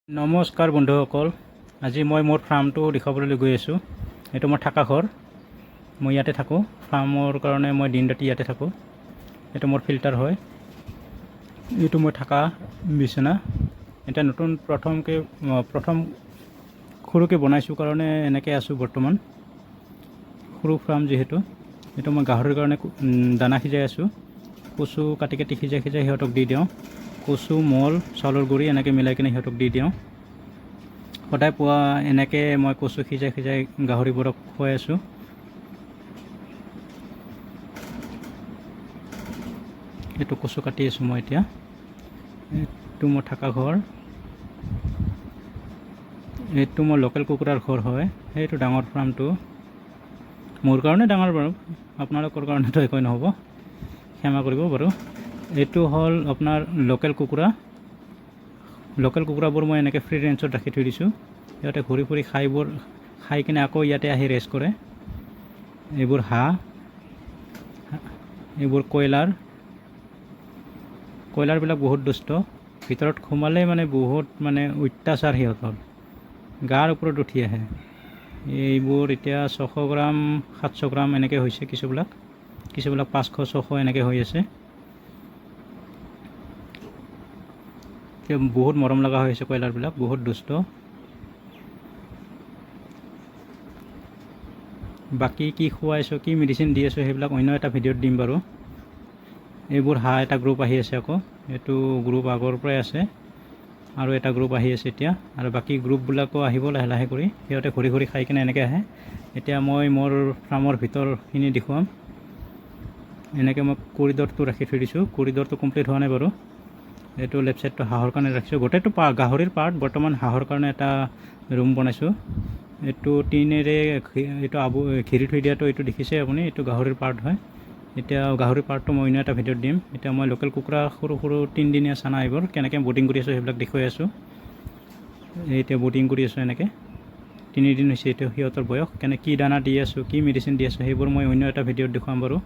নমস্কাৰ বন্ধুসকল, আজি মই মোৰ ফাৰ্মটো দেখাবলৈ গৈ আছোঁ। এইটো মোৰ থকা ঘৰ, মই ইয়াতে থাকোঁ। ফাৰ্মৰ কাৰণে মই দিন ৰাতি ইয়াতে থাকোঁ। এইটো মোৰ ফিল্টাৰ হয়, এইটো মই থকা বিচনা। এতিয়া নতুন প্ৰথম সৰুকৈ বনাইছোঁ কাৰণে এনেকৈ আছোঁ বৰ্তমান। সৰু ফাৰ্ম যিহেতু, এইটো মই গাহৰিৰ কাৰণে দানা সিজাই আছোঁ। কচু কাটি কাটি সিজাই সিহঁতক দি দিওঁ। কচু, মল, চাউলৰ গুড়ি এনেকৈ মিলাই কিনে সিহঁতক দি দিওঁ। সদায় পুৱা এনেকৈ মই কচু সিজাই গাহৰিবোৰক খুৱাই আছোঁ। এইটো কচু কাটি আছোঁ মই এতিয়া। এইটো মোৰ থকা ঘৰ, এইটো মোৰ লোকেল কুকুৰাৰ ঘৰ হয়। সেইটো ডাঙৰ ফাৰ্মটো মোৰ কাৰণে ডাঙৰ বাৰু, আপোনালোকৰ কাৰণেতো একোৱেই নহ'ব, ক্ষমা কৰিব বাৰু। এইটো হ'ল আপোনাৰ লোকেল কুকুৰাবোৰ মই এনেকৈ ফ্ৰী ৰেঞ্জত ৰাখি থৈ দিছোঁ। সিহঁতে ঘূৰি ফুৰি খাই কিনে আকৌ ইয়াতে আহি ৰেষ্ট কৰে। এইবোৰ হাঁহ, এইবোৰ কয়লাৰবিলাক বহুত দুষ্ট। ভিতৰত সোমালে বহুত অত্যাচাৰ সিহঁতৰ, গাৰ ওপৰত উঠি আহে। এইবোৰ এতিয়া 600 গ্ৰাম 700 গ্ৰাম এনেকৈ হৈছে, কিছুবিলাক 500 600 এনেকৈ হৈ আছে। বহুত মৰম লগা হৈ আছে কয়লাৰবিলাক, বহুত দুষ্ট। বাকী কি খুৱাইছোঁ, কি মেডিচিন দি আছোঁ, সেইবিলাক অন্য এটা ভিডিঅ'ত দিম বাৰু। এইবোৰ হাঁহ এটা গ্ৰুপ আহি আছে আকৌ, এইটো গ্ৰুপ আগৰ পৰাই আছে, আৰু এটা গ্ৰুপ আহি আছে এতিয়া, আৰু বাকী গ্ৰুপবিলাকো আহিব লাহে লাহে কৰি। সিহঁতে ঘূৰি ঘূৰি খাই কিনে এনেকৈ আহে। এতিয়া মই মোৰ ফাৰ্মৰ ভিতৰখিনি দেখুৱাম। এনেকৈ মই কৰিডৰটো ৰাখি থৈ দিছোঁ। কৰিডৰটো কমপ্লিট হোৱা নাই বাৰু। এইটো লেফ্ট ছাইডটো হাঁহৰ কাৰণে ৰাখিছোঁ। গোটেইটো গাহৰিৰ পাৰ্ট, বৰ্তমান হাঁহৰ কাৰণে এটা ৰুম বনাইছোঁ। এইটো টিনেৰে এইটো ঘেৰি থৈ দিয়াটো, এইটো দেখিছে আপুনি, এইটো গাহৰিৰ পাৰ্ট হয়। এতিয়া গাহৰিৰ পাৰ্টটো মই অন্য এটা ভিডিঅ'ত দিম। এতিয়া মই লোকেল কুকুৰা সৰু সৰু 3 দিনীয়া চানা এইবোৰ কেনেকৈ বৰ্ডিং কৰি আছোঁ সেইবিলাক দেখুৱাই আছোঁ। এতিয়া বৰ্ডিং কৰি আছোঁ এনেকৈ, 3 দিন হৈছে এইটো সিহঁতৰ বয়স। কি দানা দি আছোঁ, কি মেডিচিন দি আছোঁ, সেইবোৰ মই অন্য এটা ভিডিঅ'ত দেখুৱাম বাৰু।